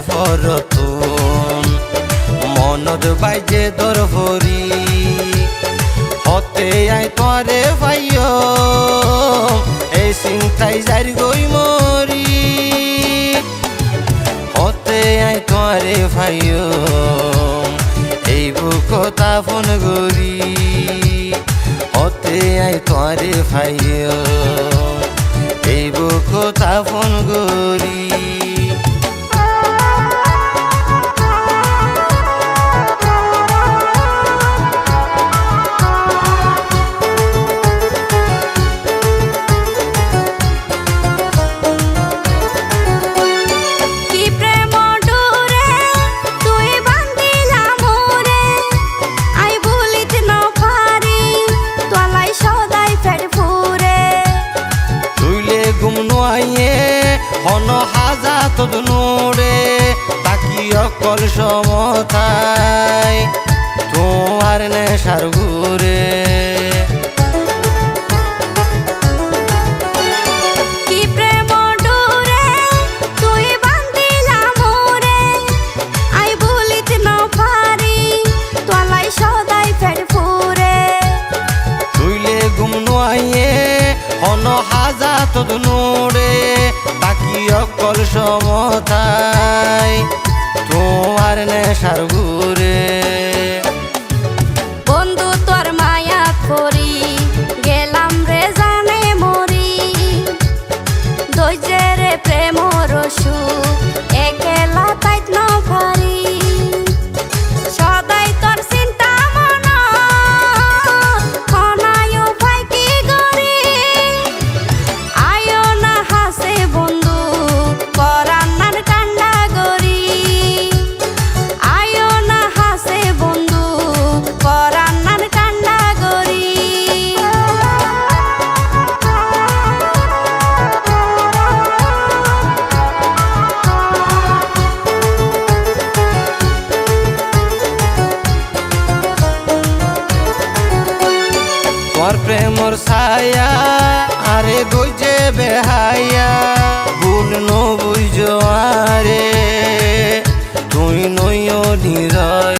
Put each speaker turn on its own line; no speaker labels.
ফরতুন মনত বাইজে দর ভরি হতে আই তোরে ভাইও এই চিন্তাই যারি গই মরি হতে আই তোরে ভাইও এই বুক তাপন গরি হতে আই তোরে ভাইও এই বুক তাপন গরি হন হাজা তোদ নোরে বাকি অকল সমতায় তোমার নেশার ঘুরে হন হাজা তোদ নোরে বাকি অকল সমতায় তোমার নেশার ঘুরে
বন্ধু তোর মায়া করি গেলাম রে জানে মরি দইজের প্রেম রসু একেলা তাইত ন পারি সদাই তোর চিন্তা মন খনায়ও ভাই কি গরি আয়ো না হাসে বন্ধু পরান্নার কান্ডা গরি আয়ো না হাসে বন্ধু পরান্নার কান্ডা গরি
তোর প্রেমর ছায়া আরে গইজে বেহাইয়া ভুল ন বুঝো আরে তুই নইও